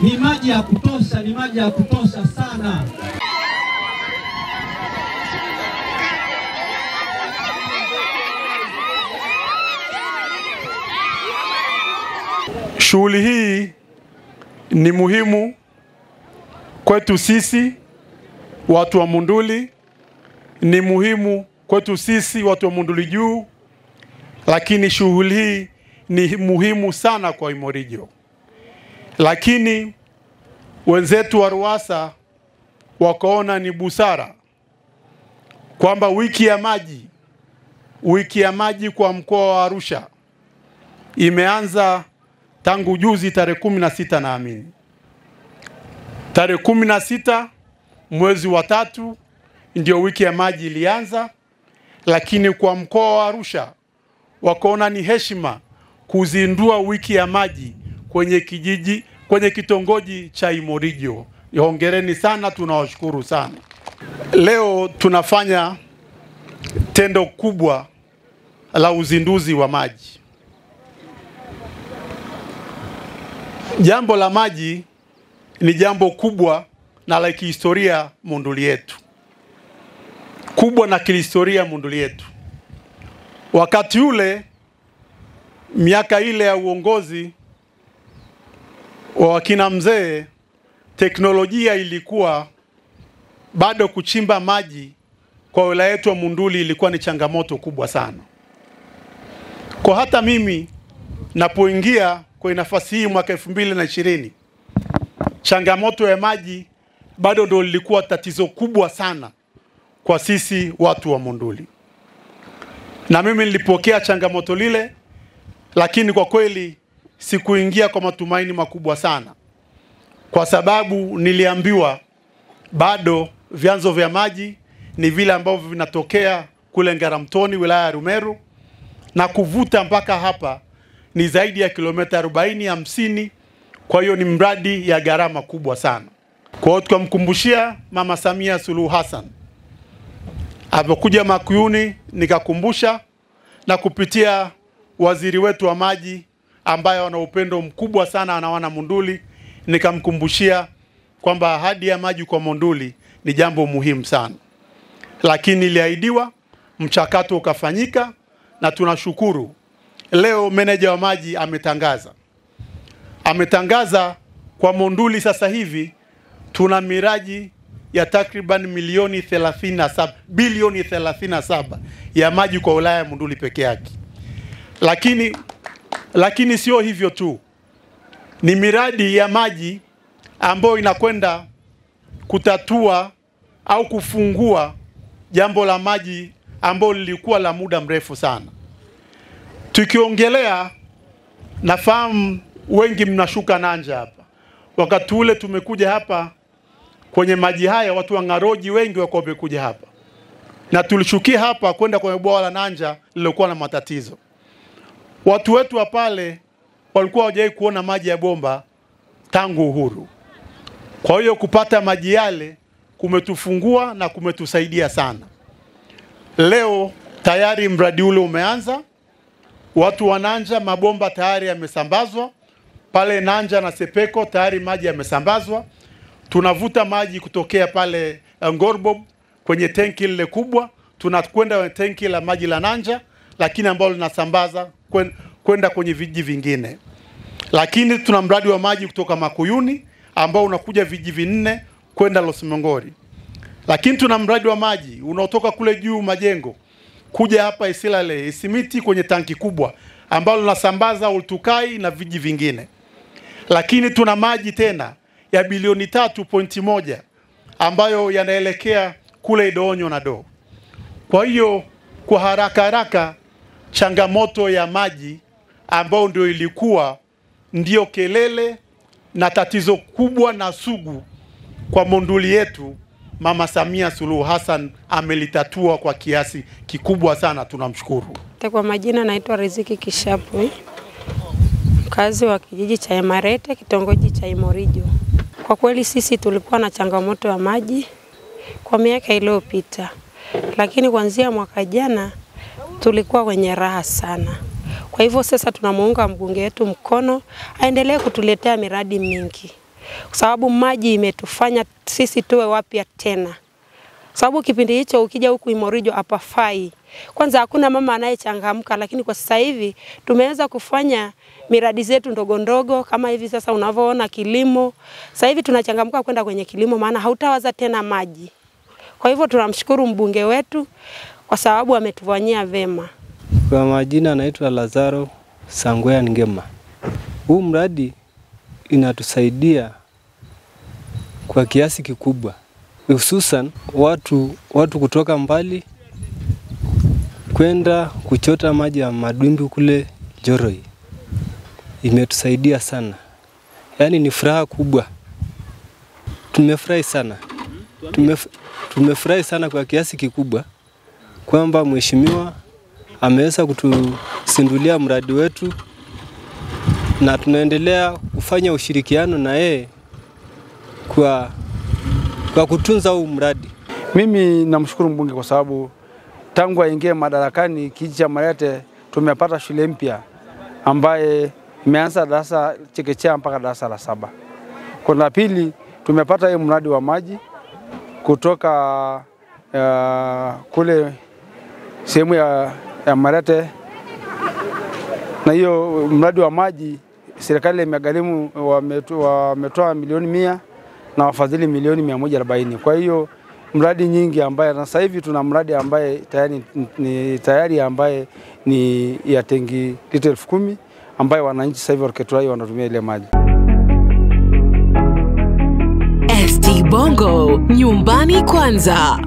Ni maji ya kutosha, ni maji ya kutosha sana. Shughuli hii ni muhimu kwetu sisi watu wa Monduli, ni muhimu kwetu sisi watu wa Monduli juu, lakini shughuli hii ni muhimu sana kwa Imorijo. Lakini wenzetu wa Ruwasa wakaona ni busara kwamba wiki ya maji kwa mkoa wa Arusha imeanza tangu juzi tarehe 16 naamini. Tarehe 16 mwezi wa 3 ndio wiki ya maji ilianza, lakini kwa mkoa wa Arusha wakaona ni heshima kuzindua wiki ya maji kwenye kitongoji cha Imorijo. Hongereni sana, tunawashukuru sana. Leo tunafanya tendo kubwa la uzinduzi wa maji. Jambo la maji ni jambo kubwa na la kihistoria Monduli yetu. Kubwa na kihistoria Monduli yetu. Wakati ule, miaka ile ya uongozi wa wakina mzee, teknolojia ilikuwa bado kuchimba maji kwa wilaya yetu wa Monduli ilikuwa ni changamoto kubwa sana. Kwa hata mimi napoingia kwa nafasi hii mwaka 2020, changamoto ya maji bado ndio lilikuwa tatizo kubwa sana kwa sisi watu wa Monduli. Na mimi nilipokea changamoto lile, lakini kwa kweli sikuingia kwa matumaini makubwa sana. Kwa sababu niliambiwa bado vyanzo vya maji ni vile ambavyo vinatokea kule Ngaramtoni wilaya ya Rumeru, na kuvuta mpaka hapa ni zaidi ya kilomita 40-50. Kwa hiyo ni mradi ya gharama kubwa sana. Kwa hiyo tukamkumbushia Mama Samia Suluhu Hassan. Alipokuja Makuyuni nikakumbusha, na kupitia waziri wetu wa maji ambaye ana upendo mkubwa sana na wana Monduli, nikamkumbushia kwamba ahadi ya maji kwa Monduli ni jambo muhimu sana. Lakini iliahidiwa, mchakato ukafanyika, na tunashukuru. Leo meneja wa maji ametangaza kwa Monduli sasa hivi tuna miradi ya takriban bilioni 37 ya maji kwa wilaya ya Monduli peke yake. Lakini sio hivyo tu. Ni miradi ya maji ambayo inakwenda kutatua au kufungua jambo la maji ambalo lilikuwa la muda mrefu sana. Tukiongelea, nafahamu wengi mnashuka Nanja hapa. Wakati ule tumekuja hapa kwenye maji haya, watu wa Ngaroji wengi wako wamekuja hapa. Na tulishukia hapa kwenda kwenye bwawa la Nanja lilikuwa na matatizo. Watu wetu wa pale walikuwa hawajai kuona maji ya bomba tangu uhuru. Kwa hiyo kupata maji yale kumetufungua na kumetusaidia sana. Leo tayari mradi ule umeanza. Watu wa Nanja mabomba tayari yamesambazwa. Pale Nanja na Sepeko tayari maji yamesambazwa. Tunavuta maji kutokea pale Ngorbob kwenye tenki lile kubwa, tunakwenda kwenye tenki la maji la Nanja, lakini ambalo linasambaza kwenda kwenye vijiji vingine. Lakini tuna mradi wa maji kutoka Makuyuni ambao unakuja vijiji 4 kwenda Losimongori. Lakini tuna mradi wa maji unaotoka kule juu Majengo kuja hapa Isilale, Isimiti kwenye tanki kubwa ambalo linasambaza Ultukai na vijiji vingine. Lakini tuna maji tena ya bilioni 3.1 ambayo yanaelekea kule Idonyo na Do. Kwa hiyo kwa haraka changamoto ya maji ambao ndio ilikuwa ndio kelele na tatizo kubwa na sugu kwa Monduli yetu, Mama Samia Suluhu Hassan amelitatua kwa kiasi kikubwa sana, tunamshukuru. Kwa majina naitwa Riziki Kishapu, mkazi wa kijiji cha Emarete, kitongoji cha Imorijo. Kwa kweli sisi tulikuwa na changamoto ya maji kwa miaka iliyopita, lakini kuanzia mwaka jana tulikuwa kwenye raha sana. Kwa hivyo sasa tunamuunga mbunge wetu mkono aendelee kutuletea miradi mingi. kwa sababu maji imetufanya sisi tuwe wapya tena. Sababu kipindi hicho ukija huku Imorijo hapafai. Kwanza hakuna mama anayechangamka, lakini kwa sasa hivi tumeweza kufanya miradi zetu ndogo ndogo kama hivi sasa unavyoona kilimo. Sasa hivi tunachangamka kwenda kwenye kilimo maana hautawaza tena maji. Kwa hivyo tunamshukuru mbunge wetu kwa sababu ametufanyia vema. Kwa majina naitwa Lazaro Sangwea Ngema. Huu mradi inatusaidia kwa kiasi kikubwa. Hususan watu kutoka mbali kwenda kuchota maji ya madwimbi kule Joroi. Imetusaidia sana. Yaani ni furaha kubwa. Tumefurahi sana. Tumefurahi sana kwa kiasi kikubwa kwamba mheshimiwa ameweza kutusindulia mradi wetu na tunaendelea kufanya ushirikiano na yeye kwa kutunza huu mradi. Mimi namshukuru mbunge kwa sababu tangu aingie madarakani kijiji cha Marete tumepata shule mpya ambaye imeanza darasa chekechea mpaka darasa la 7. Kwa pili tumepata hii mradi wa maji kutoka kule sehemu ya Marete, na hiyo mradi wa maji serikali imegharimu wametoa milioni 100 na wafadhili milioni 140. Kwa hiyo mradi nyingi ambaye na sasa hivi tuna mradi ambaye tayari ambaye ni ya tengi lita 10,000 ambaye wananchi sasa hivi Orketurai wanatumia ile maji. ST Bongo, nyumbani kwanza.